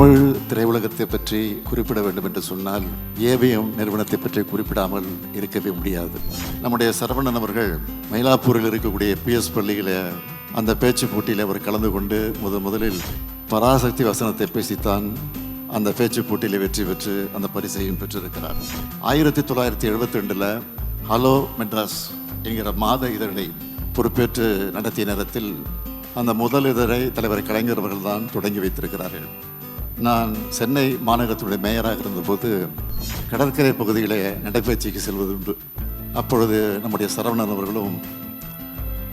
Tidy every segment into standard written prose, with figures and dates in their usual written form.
தமிழ் திரையுலகத்தை பற்றி குறிப்பிட வேண்டும் என்று சொன்னால் ஏவிஎம் நிறுவனத்தை பற்றி குறிப்பிடாமல் இருக்கவே முடியாது. நம்முடைய சரவணன் அவர்கள் மயிலாப்பூரில் இருக்கக்கூடிய PS பள்ளியில் அந்த பேச்சு போட்டியில் அவர் கலந்து கொண்டு முதலில் பராசக்தி வசனத்தை பேசித்தான் அந்த பேச்சு போட்டியில் வெற்றி பெற்று அந்த பரிசையும் பெற்றிருக்கிறார். 1972 ஹலோ மெட்ராஸ் என்கிற மாத இதழை பொறுப்பேற்று நடத்திய நேரத்தில் அந்த முதல் இதழை தலைவர் கலைஞர் அவர்கள் தான் தொடங்கி வைத்திருக்கிறார்கள். நான் சென்னை மாநகரத்துடைய மேயராக இருந்தபோது கடற்கரை பகுதியிலே நடைபயிற்சிக்கு செல்வதுண்டு. அப்பொழுது நம்முடைய சரவணன் அவர்களும்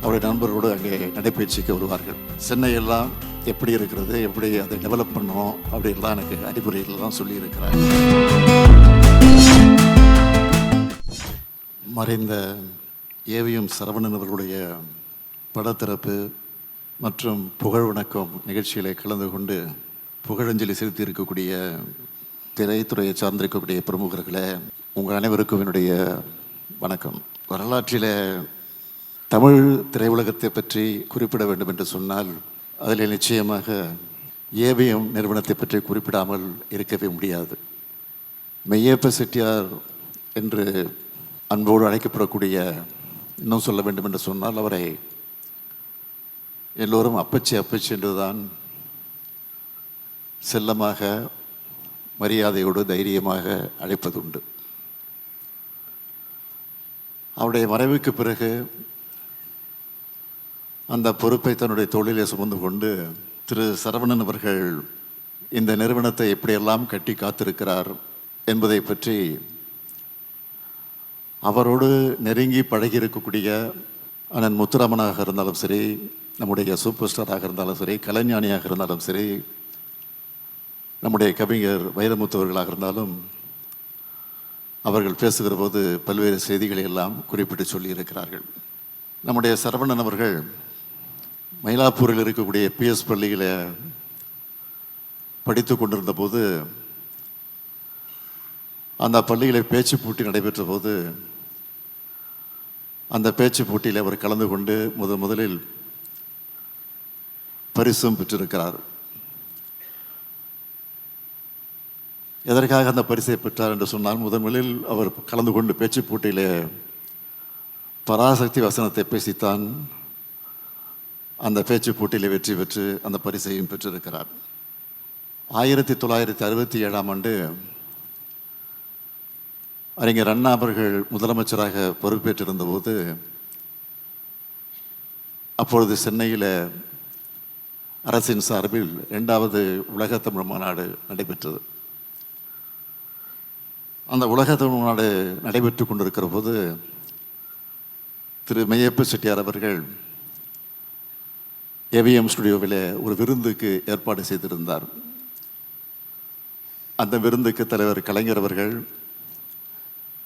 அவருடைய நண்பர்களோடு அங்கே நடைபயிற்சிக்கு வருவார்கள். சென்னையெல்லாம் எப்படி இருக்கிறது, எப்படி அதை டெவலப் பண்ணணும் அப்படின்லாம் எனக்கு அறிவுரைகள்லாம் சொல்லியிருக்கிறார். மறைந்த ஏவிஎம் சரவணன் அவர்களுடைய படத்திறப்பு மற்றும் புகழ் வணக்கம் நிகழ்ச்சிகளை கலந்து கொண்டு புகழஞ்சலி செலுத்தி இருக்கக்கூடிய திரைத்துறையை சார்ந்திருக்கக்கூடிய பிரமுகர்களே, உங்கள் அனைவருக்கும் என்னுடைய வணக்கம். வரலாற்றில் தமிழ் திரையுலகத்தை பற்றி குறிப்பிட வேண்டும் என்று சொன்னால் அதில் நிச்சயமாக ஏவிஎம் நிறுவனத்தை பற்றி குறிப்பிடாமல் இருக்கவே முடியாது. மெய்யப்ப செட்டியார் என்று அன்போடு அழைக்கப்படக்கூடிய, இன்னும் சொல்ல வேண்டும் என்று சொன்னால் அவரை எல்லோரும் அப்பச்சி அப்பச்சி என்றுதான் செல்லமாக மரியாதையோடு தைரியமாக அழைப்பதுண்டு. அவருடைய மறைவுக்கு பிறகு அந்த பொறுப்பை தன்னுடைய தொழிலை சுமந்து கொண்டு திரு சரவணன் அவர்கள் இந்த நிறுவனத்தை எப்படியெல்லாம் கட்டி காத்திருக்கிறார் என்பதை பற்றி அவரோடு நெருங்கி பழகி இருக்கக்கூடிய அண்ணன் முத்துராமனாக இருந்தாலும் சரி, நம்முடைய சூப்பர் ஸ்டாராக இருந்தாலும் சரி, கலைஞானியாக இருந்தாலும் சரி, நம்முடைய கவிஞர் வைரமுத்துவர்களாக இருந்தாலும் அவர்கள் பேசுகிற போது பல்வேறு செய்திகளை எல்லாம் குறிப்பிட்டு சொல்லியிருக்கிறார்கள். நம்முடைய சரவணன் அவர்கள் மயிலாப்பூரில் இருக்கக்கூடிய PS பள்ளியில் படித்து கொண்டிருந்த போது அந்த பள்ளியில் பேச்சு போட்டி நடைபெற்ற போது அந்த பேச்சு போட்டியில் அவர் கலந்து கொண்டு முதலில் பரிசும் பெற்றிருக்கிறார். எதற்காக அந்த பரிசை பெற்றார் என்று சொன்னால், முதலில் அவர் கலந்து கொண்டு பேச்சு போட்டியில் பராசக்தி வசனத்தை பேசித்தான் அந்த பேச்சு போட்டியில் வெற்றி பெற்று அந்த பரிசையும் பெற்றிருக்கிறார். 1967 அறிஞர் அண்ணா அவர்கள் முதலமைச்சராக பொறுப்பேற்றிருந்த போது அப்பொழுது சென்னையில் அரசின் சார்பில் 2வது உலக தமிழ் மாநாடு நடைபெற்றது. அந்த உலக தமிழ் மாநாடு நடைபெற்று கொண்டிருக்கிற போது திரு மெய்யப்ப செட்டியார் அவர்கள் ஏவிஎம் ஸ்டுடியோவில் ஒரு விருந்துக்கு ஏற்பாடு செய்திருந்தார். அந்த விருந்துக்கு தலைவர் கலைஞர் அவர்கள்,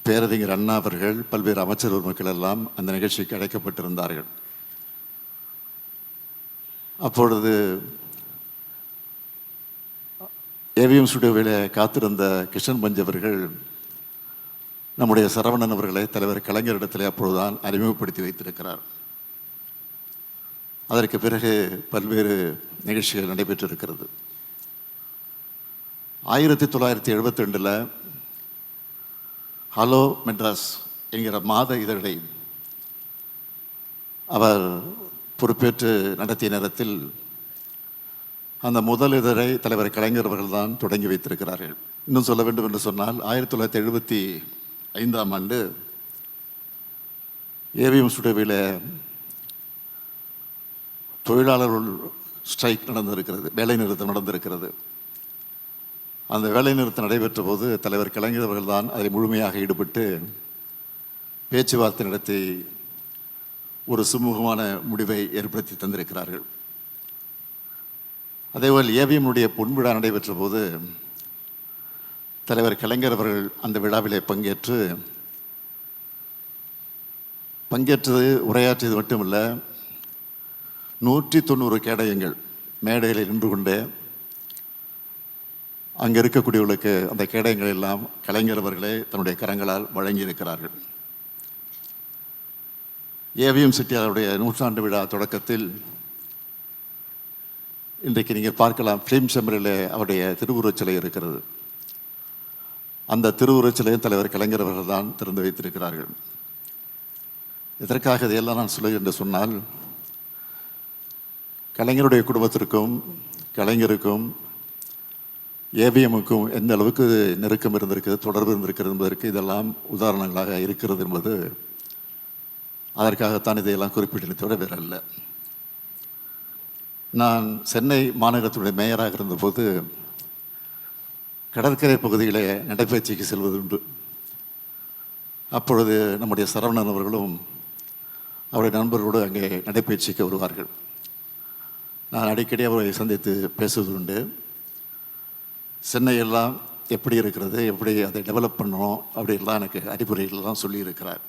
பேரறிஞர் அண்ணா அவர்கள், பல்வேறு அமைச்சர் மக்கள் எல்லாம் அந்த நிகழ்ச்சிக்கு அழைக்கப்பட்டிருந்தார்கள். அப்பொழுது ஏவிஎம் ஸ்டுடியோவில் காத்திருந்த கிருஷ்ணன் பஞ்ச் அவர்கள் நம்முடைய சரவணன் அவர்களை தலைவர் கலைஞரிடத்தில் அப்பொழுதுதான் அறிமுகப்படுத்தி வைத்திருக்கிறார். அதற்கு பிறகு பல்வேறு நிகழ்ச்சிகள் நடைபெற்றிருக்கிறது. 1972 ஹலோ மெட்ராஸ் என்கிற மாத இதழை அவர் பொறுப்பேற்று நடத்திய நேரத்தில் அந்த முதல் இதழை தலைவர் கலைஞர் அவர்கள் தான் தொடங்கி வைத்திருக்கிறார்கள். இன்னும் சொல்ல வேண்டும் என்று சொன்னால் 1975 ஏவிஎம் ஸ்டுடியோவில் தொழிலாளர்கள் ஸ்ட்ரைக் நடந்திருக்கிறது, வேலை நிறுத்தம் நடந்திருக்கிறது. அந்த வேலை நிறுத்தம் நடைபெற்ற போது தலைவர் கலைஞர் அவர்கள் தான் அதில் முழுமையாக ஈடுபட்டு பேச்சுவார்த்தை நடத்தி ஒரு சுமூகமான முடிவை ஏற்படுத்தி தந்திருக்கிறார்கள். அதேபோல் ஏவிஎம்னுடைய பொன்விழா நடைபெற்ற போது தலைவர் கலைஞர் அவர்கள் அந்த விழாவிலே பங்கேற்றது உரையாற்றியது மட்டுமல்ல, 190 கேடயங்கள் மேடையில் நின்று கொண்டே அங்கே இருக்கக்கூடியவர்களுக்கு அந்த கேடயங்கள் எல்லாம் கலைஞர் அவர்களே தன்னுடைய கரங்களால் வழங்கியிருக்கிறார்கள். ஏவிஎம் செட்டியாருடைய 100ஆண்டு விழா தொடக்கத்தில் இன்றைக்கு நீங்கள் பார்க்கலாம் ஃபிலிம் சேம்பரில் அவருடைய திருவுருவச் சிலை இருக்கிறது. அந்த திருவுருவச் சிலையும் தலைவர் கலைஞர் அவர்கள் தான் திறந்து வைத்திருக்கிறார்கள். இதற்காக இதையெல்லாம் நான் சொல்லுகிறேன் என்று சொன்னால், கலைஞருடைய குடும்பத்திற்கும் கலைஞருக்கும் ஏவிஎம்முக்கும் எந்த அளவுக்கு நெருக்கம் இருந்திருக்கிறது, தொடர்பு இருந்திருக்கிறது என்பதற்கு இதெல்லாம் உதாரணங்களாக இருக்கிறது என்பது, அதற்காகத்தான் இதையெல்லாம் குறிப்பிட்டதை தவிர வேற அல்ல. நான் சென்னை மாநகரத்துடைய மேயராக இருந்தபோது கடற்கரை பகுதியில் நடைபயிற்சிக்கு செல்வது உண்டு. அப்பொழுது நம்முடைய சரவணன் அவர்களும் அவருடைய நண்பர்களோடு அங்கே நடைபயிற்சிக்கு வருவார்கள். நான் அடிக்கடி அவரை சந்தித்து பேசுவது உண்டு. சென்னையெல்லாம் எப்படி இருக்கிறது, எப்படி அதை டெவலப் பண்ணணும் அப்படின்லாம் எனக்கு அறிவுரைகள்லாம் சொல்லியிருக்கிறார்.